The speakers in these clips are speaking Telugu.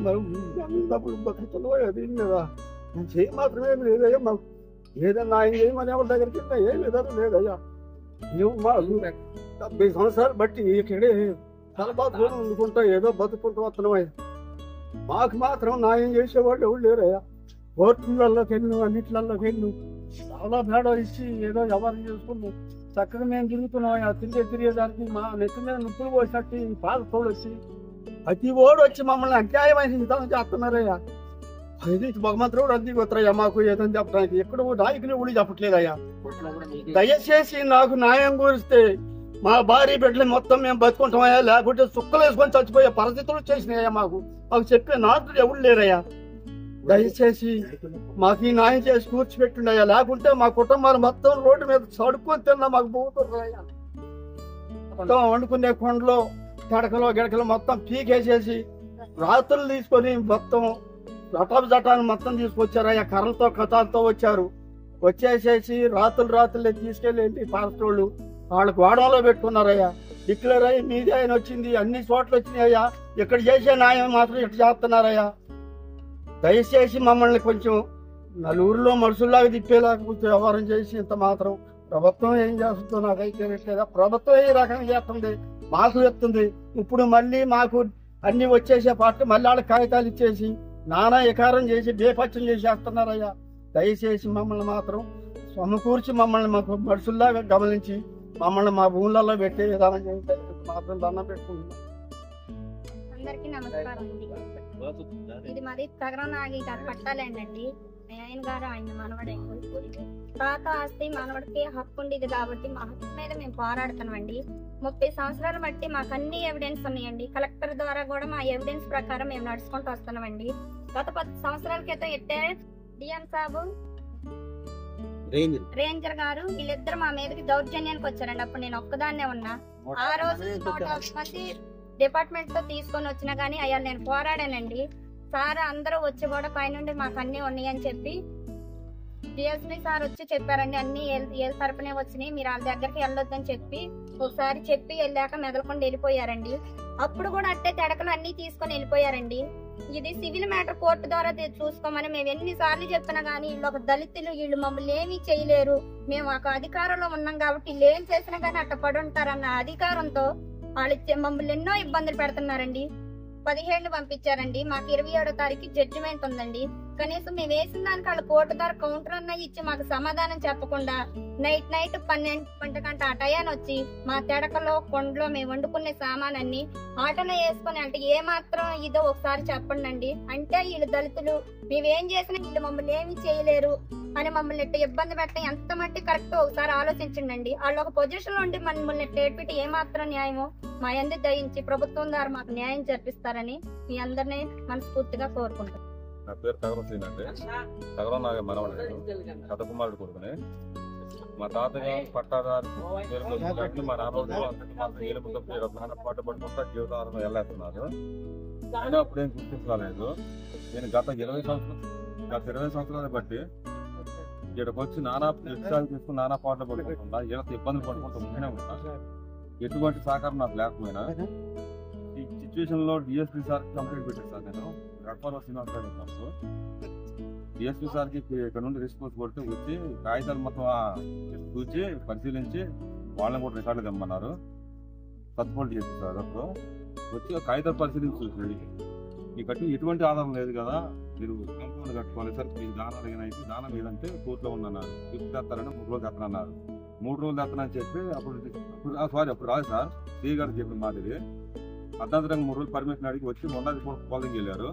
మరి డబ్బులు బతుకుతుందో అది కదా నేను చేయి మాత్రమే లేదయ్యా. మాకు ఏదన్నా ఆయన చేయమని ఎవరి దగ్గరికి ఏం విధానం లేదయ్యా. మేము మా 70 సంవత్సరాలు బట్టి ఇక్కడే చాలా బాధ వండుకుంటా ఏదో బతుకుంటూ వస్తున్నామయ్యా. మాకు మాత్రం న్యాయం చేసేవాళ్ళు ఎవరు లేరయ్యా. కోర్టులలోకి వెళ్ళినాం, అన్నిట్లలోకి వెళ్ళినాం, చాలా భేడ ఇచ్చి ఏదో వ్యవహారం చేసుకున్నాం. చక్కగా మేము తిరుగుతున్నాం. తిరిగేదానికి మా నెత్తి మీద నొప్పులు పోసినట్టు పాలతోడు వచ్చి ప్రతి ఓడు వచ్చి మమ్మల్ని అన్యాయమైన విధానం చేస్తున్నారయ్యా. ఇది భగవంతుడు అందిపోతారయ్యా. మాకు ఏదని చెప్పడానికి ఎక్కడ నాయకులు ఊడి చెప్పట్లేదయ్యా. దయచేసి నాకు న్యాయం గురిస్తే మా భార్య బిడ్డలు మొత్తం మేము బతుకుంటామయ్యా. లేకుంటే సుక్కలు వేసుకొని చచ్చిపోయే పరిస్థితులు చేసినాయ్యా. మాకు చెప్పే నాయకులు ఎవరు లేరయ్యా. దయచేసి మాకు ఈ న్యాయం చేసి కూర్చిపెట్టిండయ్యా. లేకుంటే మా కుటుంబాలు మొత్తం రోడ్డు మీద చడుకొని తిన్నా మాకు పోతున్నారయ్యా. మొత్తం వండుకునే కొండలో తడకలో గిడకలు మొత్తం పీకేసేసి రాత్రులు తీసుకొని మొత్తం జటాలు మొత్తం తీసుకొచ్చారయ్యా. కర్రలతో కథాలతో వచ్చారు. వచ్చేసేసి రాత్రులే తీసుకెళ్ళి ఫారెస్ట్ వాళ్ళు వాళ్ళ గోడంలో పెట్టుకున్నారయ్యా. డిక్లేర్ అయ్యి మీదే ఆయన వచ్చింది, అన్ని చోట్ల వచ్చినాయ్యా. ఇక్కడ చేసే న్యాయం మాత్రం ఇట్లా చేస్తున్నారయ్యా. దయచేసి మమ్మల్ని కొంచెం నలుగురిలో మనుషుల్లాగా తిప్పేలాగా కొంచెం వ్యవహారం చేసి ఇంత మాత్రం ప్రభుత్వం ఏం చేస్తుందో నాకైతే లేదా. ప్రభుత్వం ఏ రకంగా చేస్తుంది మాకు చెప్తుంది. ఇప్పుడు మళ్ళీ మాకు అన్ని వచ్చేసే పాటు మళ్ళీ వాళ్ళకి కాగితాలు ఇచ్చేసి నానా ఎకారం చేసి బేపత్యం చేసేస్తున్నారయ్యా. దయచేసి మమ్మల్ని మాత్రం సమకూర్చి మమ్మల్ని మాకు మనుషుల్లాగా గమనించి మమ్మల్ని మా భూములలో పెట్టే విధానం చేస్తే మాత్రం దండం పెట్టుకుంటున్నాం. అందరికీ నమస్కారం అండి. ఇది మాది తగరం నాగి గారు పట్టాలండి అండి. ఆయన గారు ఆయన మనవడు తాత ఆస్తి మనవడికి హక్కు ఉండేది కాబట్టి మా హక్కు మీద మేము పోరాడుతున్నామండి. 30 సంవత్సరాలు బట్టి మాకు అన్ని ఎవిడెన్స్ ఉన్నాయండి. కలెక్టర్ ద్వారా కూడా మా ఎవిడెన్స్ ప్రకారం మేము నడుచుకుంటూ వస్తున్నామండి. గత 10 సంవత్సరాల క్రితం ఎట్టే డిఎం సాబు రేంజర్ గారు వీళ్ళిద్దరు మా మీదకి దౌర్జన్యానికి వచ్చారండి. అప్పుడు నేను ఒక్కదాన్నే ఉన్నా. ఆ రోజు 100 మంది డిపార్ట్మెంట్ తో తీసుకొని వచ్చినా గానీ అయ్యా నేను పోరాడానండి. సార్ అందరూ వచ్చి కూడా పైనుండి మాకు అన్ని ఉన్నాయని చెప్పి డిఎస్పీ సార్ వచ్చి చెప్పారండి. అన్ని ఏ తరపునే వచ్చినాయి, మీరు వాళ్ళ దగ్గరికి వెళ్ళొద్దని చెప్పి ఒకసారి చెప్పి వెళ్ళాక మెదలకుండా వెళ్ళిపోయారండి. అప్పుడు కూడా అట్టే తడకలు అన్ని తీసుకొని వెళ్ళిపోయారండి. ఇది సివిల్ మ్యాటర్ కోర్టు ద్వారా చూసుకోమని మేము ఎన్నిసార్లు చెప్పినా గానీ వీళ్ళు ఒక దళితులు, వీళ్ళు మమ్మల్ని ఏమీ చేయలేరు, మేము ఒక అధికారంలో ఉన్నాం కాబట్టి వీళ్ళు ఏం చేసినా గానీ అట్ట పడి ఉంటారన్న అధికారంతో వాళ్ళు మమ్మల్ని ఎన్నో ఇబ్బందులు పెడుతున్నారండి. 17 పంపించారండి. మాకు 27వ తారీఖు జడ్జిమెంట్ ఉందండి. కనీసం మేము వేసిన దానికి వాళ్ళు కోర్టు ద్వారా కౌంటర్ అన్న ఇచ్చి మాకు సమాధానం చెప్పకుండా నైట్ 12 గంట ఆ టయాన్ని వచ్చి మా తెడకలో కొండలో మేము వండుకునే సామానన్ని ఆటోలో వేసుకొని అంటే ఏ మాత్రం ఇదో ఒకసారి చెప్పండి అండి. అంటే వీళ్ళు దళితులు, మేమేం చేసినా వీళ్ళు మమ్మల్ని ఏమి చేయలేరు అని మమ్మల్ని ఇట్లా ఇబ్బంది పెట్టడం ఎంత మట్టి కరెక్ట్ ఒకసారి ఆలోచించండి. వాళ్ళు ఒక పొజిషన్ లో ఉండి మమ్మల్ని ఏడ్పిటి ఏ మాత్రం న్యాయమో మా అందరి దయించి ప్రభుత్వం ద్వారా మాకు న్యాయం జరిపిస్తారని మీ అందరినీ మనస్ఫూర్తిగా కోరుకుంటాం. నా పేరు తగరం శ్రీన్ అండి. తగరం నాగ మనవడు, కథ కుమారుడు కొడుకుని. మా తాతగారు పట్టాదారు మా నాన్న పాట పడుకుంటా జీవితాలను వెళ్ళేస్తున్నారు. అయినా అప్పుడేం గుర్తించలేదు. నేను గత 20 సంవత్సరాలు బట్టి ఇక్కడికి వచ్చి నానా ఎక్సాలు తీసుకుని నానా పాటలు పడుకుంటున్నా, ఏదైతే ఇబ్బందులు పడుకుంటూ ఉంటూనే ఉంటా. ఎటువంటి సహకారం నాకు లేకపోయినా ఈ సిచ్యువేషన్ లో డిఎస్పీ సార్ కంప్లైంట్ పెట్టేస్తాను. నేను గడపలో శ్రీనివాస్ గారు ఉన్నప్పుడు డిఎస్పీ సార్కి ఇక్కడ నుండి రెస్పాన్స్ కొడితే వచ్చి కాగితాలు మొత్తం చూసి పరిశీలించి వాళ్ళని కూడా రికార్డు తెమ్మన్నారు. సత్పోల్ట్ చేస్తారు. అప్పుడు వచ్చి కాగితాలు పరిశీలించి చూసి ఈ కట్టి ఎటువంటి ఆధారం లేదు కదా, మీరు కాంపౌండ్ కట్టుకోవాలి సార్, మీకు దానాలు అయితే దానం ఏదంటే కోర్టులో ఉందన్నారు. ఇప్పుడు తెస్తారని 3 రోజులు తెస్తానన్నారు. 3 రోజులు తెస్తానని చెప్పి అప్పుడు రాదు సార్ సి గారు చెప్పిన మాదిరి అర్ధాంతరంగా 3 రోజులు పర్మిషన్ అడిగి వచ్చి మొన్న పోలింగ్ వెళ్ళారు.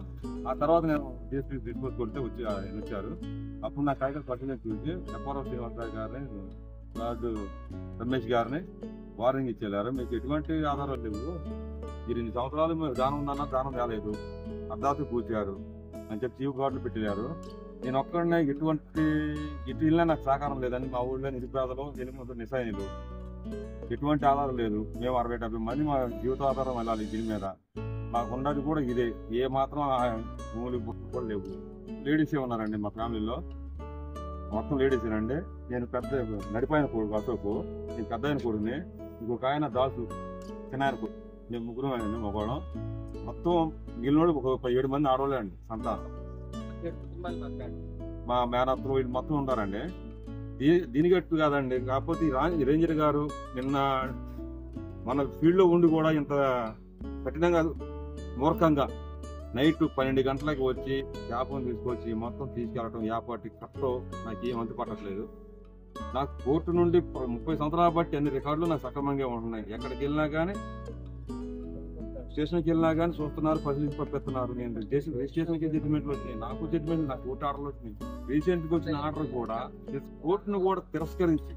ఆ తర్వాత నేను డిఎస్పీ తీసుకొచ్చి కొడితే వచ్చారు. అప్పుడు నా కాగితాలు పరిశీలన చూసి ఎఫ్ఆర్ఓ శ్రీనివాసరావు గారిని, గార్డు రమేష్ గారిని వార్నింగ్ ఇచ్చేలారు. మీకు ఎటువంటి ఆధారాలు లేవు, 8 సంవత్సరాలు మీరు దానం ఉందన్నా దానం రాలేదు, అర్ధాంతరం కూర్చారు అని చెప్పి చీఫ్ గార్డులు పెట్టారు. నేను ఒక్కడనే ఇటు ఇళ్ళ నాకు సహకారం లేదని మా ఊళ్ళో నిరుపేదలు 8 నిస్సాయులు, ఎటువంటి ఆధారం లేదు. మేము 60-70 మంది మా జీవితాధారం వెళ్ళాలి దీని మీద. మాకు ఉన్నది కూడా ఇదే, ఏ మాత్రం భూములు కూడా లేవు. లేడీసే ఉన్నారండి మా ఫ్యామిలీలో, మొత్తం లేడీసేనండి. నేను పెద్ద నడిపోయిన కొడుకు అశోకు, నేను పెద్ద అయిన కొడుకుని, ఇంకొక ఆయన దాసు చిన్న ఆయన కొడుకు. మేము ముగ్గురు అండి మగవాళ్ళం. మొత్తం మిగిలినోడు ఒక 7 మంది ఆడవాళ్ళే అండి సంతానం. మా మేనత్తలు వీళ్ళు మొత్తం ఉంటారండి. దీనికి అట్టు కాదండి. కాకపోతే రేంజర్ గారు నిన్న మన ఫీల్డ్లో ఉండి కూడా ఇంత కఠినంగా మూర్ఖంగా నైట్ 12 గంటలకు వచ్చి యాపను తీసుకొచ్చి మొత్తం తీసుకెళ్ళటం యాపాటి కట్టో నాకు ఏం అంతు పట్టట్లేదు. నాకు కోర్టు నుండి 30 సంవత్సరాల బట్టి అన్ని రికార్డులు నాకు సక్రమంగా ఉంటున్నాయి. ఎక్కడికి వెళ్ళినా కానీ స్టేషన్కి వెళ్ళినా కానీ చూస్తున్నారు, పరిశీలించి పంపిస్తున్నారు. నేను రిజిస్ట్రేషన్కి జడ్జిమెంట్లు వచ్చినాయి, నాకు జడ్జిమెంట్, నాకు కోర్టు ఆర్డర్లు వచ్చినాయి. రీసెంట్గా వచ్చిన ఆర్డర్ కూడా కోర్టును కూడా తిరస్కరించి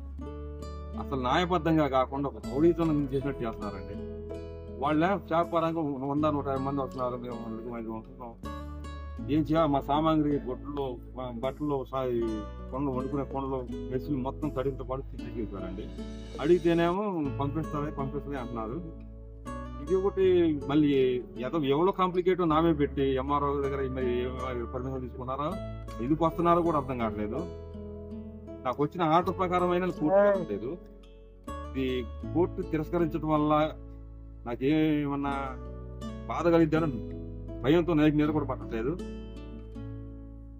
అసలు న్యాయబద్ధంగా కాకుండా ఒక రౌడీతనం చేసినట్టు చేస్తున్నారండి. వాళ్ళ వ్యాపారంగా 100-150 మంది వస్తున్నారు, మేము 5 వస్తున్నాం. ఏం చేయాలి? మా సామాగ్రి బట్టలు కొండలు వండుకునే కొండలు మెస్సులు మొత్తం తడితో పాటు తీసుకెళ్ళిపోయారండి. అడిగితేనేమో పంపిస్తుంది అంటున్నారు. ఇది ఒకటి మళ్ళీ ఎవరో కాంప్లికేట్ నామే పెట్టి ఎంఆర్ఓ దగ్గర పర్మిషన్ తీసుకున్నారా, ఎందుకు వస్తున్నారో కూడా అర్థం కావట్లేదు. నాకు వచ్చిన ఆర్డర్ ప్రకారం అయినా లేదు. ఇది కోర్టు తిరస్కరించడం వల్ల నాకేమన్నా బాధ కలిగిద్దారని భయంతో నేను కూడా పట్టట్లేదు.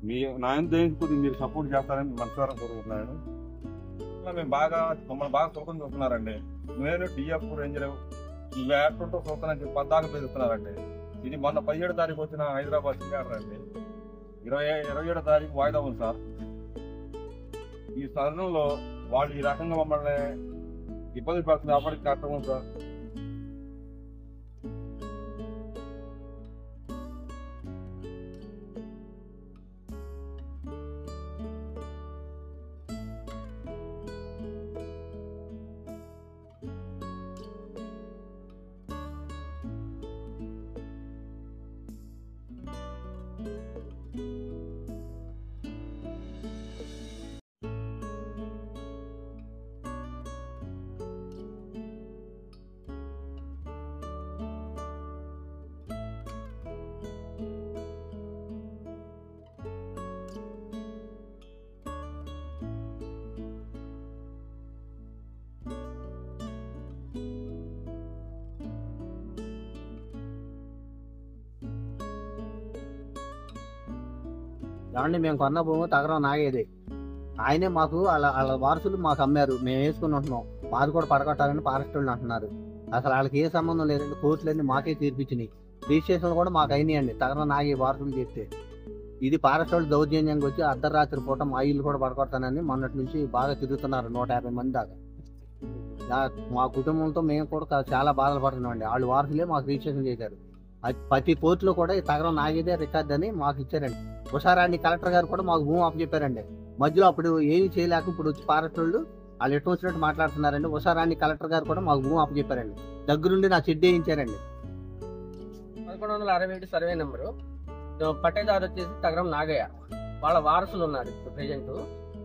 మీరు సపోర్ట్ చేస్తారని మనసారా కోరుకుంటున్నాను. మేము మమ్మల్ని బాగా చూడని చూస్తున్నారండి. నేను డిఎఫ్ రేంజర్ వేస్తుంటూ చూస్తానని చెప్పి 14 పెరుగుతున్నారండి. ఇది మొన్న 17వ తారీఖు వచ్చిన హైదరాబాద్ అండి. 27వ తారీఖు వాయిదా ఉంది సార్. ఈ తరుణంలో వాళ్ళు ఈ రకంగా మమ్మల్ని ఇబ్బంది పడుతుంది. అప్పటికి కష్టం సార్. ఏమండి, మేము కొన్న భూమి తగరం నాగేది. ఆయనే మాకు వాళ్ళ వారసులు మాకు అమ్మారు, మేము వేసుకుని ఉంటున్నాం. మాది కూడా పడగొట్టాలని ఫారెస్ట్ వాళ్ళు అంటున్నారు. అసలు వాళ్ళకి ఏ సంబంధం లేదండి. కోర్టులన్నీ మాకే తీర్పిచ్చినాయి. రిజిస్ట్రేషన్ కూడా మాకు అయినాయండి తగరం నాగే వారసులు చెప్తే. ఇది ఫారెస్ట్ వాళ్ళు దౌర్జన్యంగా వచ్చి అర్ధరాత్రి పూట మా ఇల్లు కూడా పడగొడతానని మొన్నటి నుంచి బాగా తిరుగుతున్నారు. 150 మంది దాకా. మా కుటుంబంతో మేము కూడా చాలా బాధలు పడుతున్నామండి. వాళ్ళు వారసులే మాకు రిజిస్ట్రేషన్ చేశారు. ప్రతి కోర్టులో కూడా ఈ తగరం నాగేదే రికార్డ్ అని మాకు ఇచ్చారండి. ఉషారాణి కలెక్టర్ గారు కూడా మాకు భూమి అప్పచెప్పారండి. మధ్యలో అప్పుడు ఏమీ చేయలేక ఇప్పుడు వచ్చి ఫారెస్ట్ వాళ్ళు ఎటు వచ్చినట్టు మాట్లాడుతున్నారండి. ఉషారాణి కలెక్టర్ గారు కూడా మాకు భూమి అప్పచెప్పారండి. దగ్గరుండి నా చెడ్డి వేయించారండి. 1167 సర్వే నెంబరు. పట్టేదారు వచ్చేసి తగరం నాగయ్య. వాళ్ళ వారసులు ఉన్నారు ఇప్పుడు ప్రెజెంట్.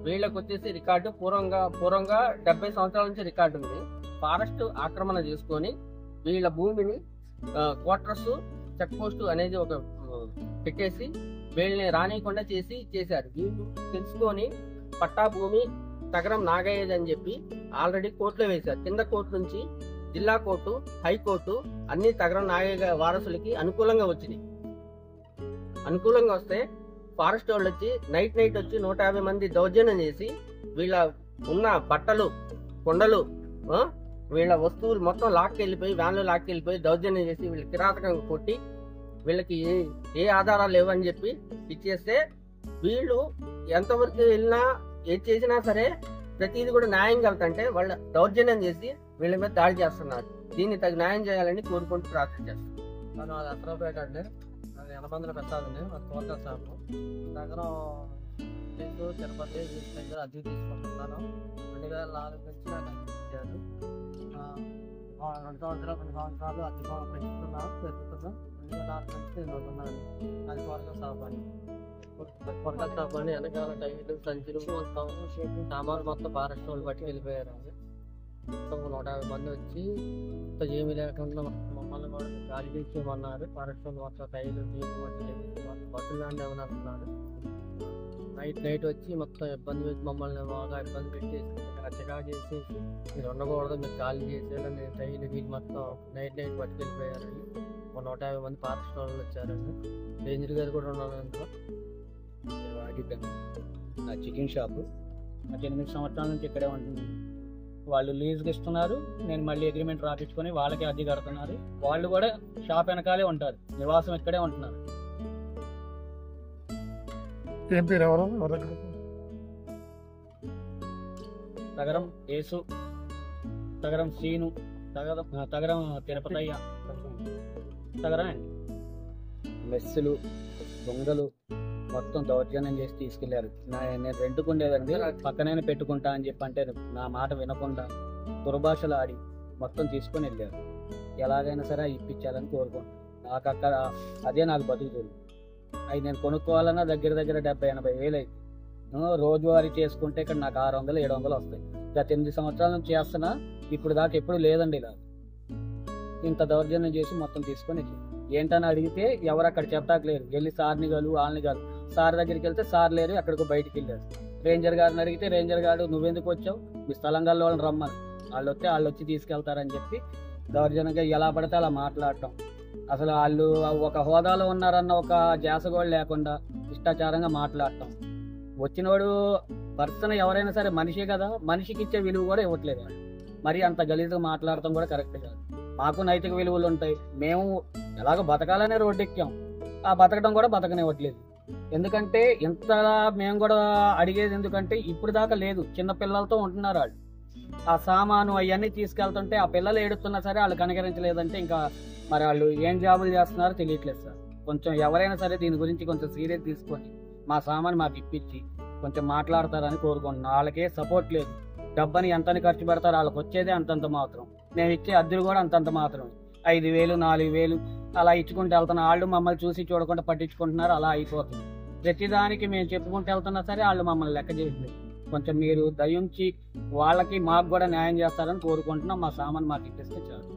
వీళ్ళకి వచ్చేసి రికార్డు పూర్వంగా 70 సంవత్సరాల నుంచి రికార్డు ఉంది. ఫారెస్ట్ ఆక్రమణ చేసుకొని వీళ్ళ భూమిని క్వార్టర్స్ చెక్ పోస్ట్ అనేది ఒక పెట్టేసి వీళ్ళని రానియకుండా చేశారు. వీళ్ళు తెలుసుకొని పట్టా భూమి తగరం నాగయ్యది అని చెప్పి ఆల్రెడీ కోర్టులో వేశారు. కింద కోర్టు నుంచి జిల్లా కోర్టు, హైకోర్టు అన్ని తగరం నాగయ్య వారసులకి అనుకూలంగా వచ్చినాయి. అనుకూలంగా వస్తే ఫారెస్ట్ వాళ్ళు వచ్చి నైట్ వచ్చి 150 మంది దౌర్జన్యం చేసి వీళ్ళ ఉన్న బట్టలు, కొండలు, వీళ్ళ వస్తువులు మొత్తం లాక్కెళ్ళిపోయి వ్యాన్లో లాక్కెళ్ళిపోయి దౌర్జన్యం చేసి వీళ్ళు కిరాతకంగా కొట్టి వీళ్ళకి ఏ ఆధారాలు లేవని చెప్పి ఇచ్చేస్తే వీళ్ళు ఎంతవరకు వెళ్ళినా ఏది చేసినా సరే ప్రతిదీ కూడా న్యాయం కలుగుతుంటే వాళ్ళు దౌర్జన్యం చేసి వీళ్ళ మీద దాడి చేస్తున్నారు. దీన్ని తగు న్యాయం చేయాలని కోరుకుంటూ ప్రార్థన చేస్తాను. మనం అది అసలుపేట అండి, అది ఎనబందులు పెట్టాలండి. అది తోట షాపు దగ్గర తిరుపతి దగ్గర అద్దె తీసుకుంటున్నాను. 2004 నుంచి నాకు అనిపించారు. 2 సంవత్సరాలు 2 సంవత్సరాలు అద్దె పెంచుతున్నాను, పెరుగుతున్నాను. 2004 నుంచి నేను ఉన్నాను. అది కొరక షాప్ అని. కొరక షాప్ అని వెనకాల టైర్లు, సంచులు మొత్తం సామాన్లు మొత్తం ఫారెస్ట్ వాళ్ళు పట్టుకు వెళ్ళిపోయారండి. మొత్తం 150 మంది వచ్చి మొత్తం ఏమీ లేకుండా మమ్మల్ని కూడా గాలి తీసేయమన్నారు. ఫారెస్ట్ వాళ్ళు మొత్తం టైర్లు, నీళ్ళు బట్టలు లాంటి ఏమని అంటున్నారు. నైట్ వచ్చి మొత్తం ఇబ్బంది పెట్టి మమ్మల్ని బాగా ఇబ్బంది పెట్టేసి చికాకు చేసేసి మీరు ఉండకూడదు, మీరు ఖాళీ చేసేయాలని డైలీ వీళ్ళు మొత్తం నైట్ పట్టుకెళ్ళిపోయారండి. 150 మంది ఫారెస్ట్ వాళ్ళు వచ్చారండి. రేంజర్ గారు కూడా ఉన్నారు అందులో. నా చికెన్ షాపు 8 సంవత్సరాల నుంచి ఇక్కడే ఉంటున్నాను. వాళ్ళు లీజ్కి ఇస్తున్నారు, నేను మళ్ళీ అగ్రిమెంట్ రాపించుకొని వాళ్ళకే అద్దె కడుతున్నారు. వాళ్ళు కూడా షాప్ వెనకాలే ఉంటారు, నివాసం ఇక్కడే ఉంటున్నారు. ఏం పేరు ఎవరు? తగరం యేసు, తగరం సీను, తగరం తిరుపతయ్య, తగరం అండి. మెస్సులు, దొంగలు మొత్తం దౌర్జన్యం చేసి తీసుకెళ్లారు. నేను రెంట్కుండేదండి, పక్కనే పెట్టుకుంటా అని చెప్పి అంటే నా మాట వినకుండా దుర్భాషలు ఆడి మొత్తం తీసుకొని వెళ్ళారు. ఎలాగైనా సరే ఇప్పించాలని కోరుకుంటున్నాను. నాకు అక్కడ అదే నాకు బతుకుతుంది. అవి నేను కొనుక్కోవాలన్నా దగ్గర 70-80 వేలు అయింది. రోజువారీ చేసుకుంటే ఇక్కడ నాకు 600-700 వస్తాయి. గత 8 సంవత్సరాల నుంచి చేస్తున్నా, ఇప్పుడు దాకా ఎప్పుడు లేదండి ఇలా. ఇంత దౌర్జన్యం చేసి మొత్తం తీసుకొని ఏంటని అడిగితే ఎవరు అక్కడ చెప్పడానికి లేరు. వెళ్ళి సార్ని గారు వాళ్ళని గారు సార్ దగ్గరికి వెళ్తే సార్ లేరు, ఎక్కడికో బయటికి వెళ్ళారు. రేంజర్ గారిని అడిగితే రేంజర్ గారు నువ్వెందుకు వచ్చావు, మీ స్థలంగాల్లో వాళ్ళని రమ్మని, వాళ్ళు వచ్చి తీసుకెళ్తారని చెప్పి దౌర్జన్యంగా ఎలా పడితే అలా మాట్లాడటం. అసలు వాళ్ళు ఒక హోదాలో ఉన్నారన్న ఒక జాస కూడా లేకుండా ఇష్టాచారంగా మాట్లాడటం. వచ్చినవాడు పర్సన్ ఎవరైనా సరే మనిషే కదా, మనిషికి ఇచ్చే విలువ కూడా ఇవ్వట్లేదు. మరి అంత గలీజ్గా మాట్లాడటం కూడా కరెక్ట్ కాదు. మాకు నైతిక విలువలు ఉంటాయి. మేము ఎలాగో బతకాలనే రోడ్డు ఎక్కాం, ఆ బతకడం కూడా బతకనివ్వట్లేదు. ఎందుకంటే ఇంతలా మేము కూడా అడిగేది ఎందుకంటే ఇప్పుడు దాకా లేదు, చిన్న పిల్లలతో ఉంటున్నారు వాళ్ళు. ఆ సామాను అవన్నీ తీసుకెళ్తుంటే ఆ పిల్లలు ఏడుతున్నా సరే వాళ్ళు కనికరించలేదంటే ఇంకా మరి వాళ్ళు ఏం జాబులు చేస్తున్నారో తెలియట్లేదు సార్. కొంచెం ఎవరైనా సరే దీని గురించి కొంచెం సీరియస్ తీసుకొని మా సామాను మాకు ఇప్పించి కొంచెం మాట్లాడతారని కోరుకుంటున్నాను. వాళ్ళకే సపోర్ట్ లేదు. డబ్బని ఎంతని ఖర్చు పెడతారు, వాళ్ళకి వచ్చేదే అంతంత మాత్రం. మేము ఇచ్చే అద్దెలు కూడా అంతంత మాత్రం, 5,000 4,000 అలా ఇచ్చుకుంటూ వెళ్తున్నా. వాళ్ళు మమ్మల్ని చూసి చూడకుండా పట్టించుకుంటున్నారు, అలా అయిపోతుంది. ప్రతిదానికి మేము చెప్పుకుంటూ వెళ్తున్నా సరే వాళ్ళు మమ్మల్ని లెక్క చేయట్లేదు. కొంచెం మీరు దయించి వాళ్ళకి మాకు కూడా న్యాయం చేస్తారని కోరుకుంటున్నాం. మా సామాన్ మాకు ఇప్పిస్తే చాలు.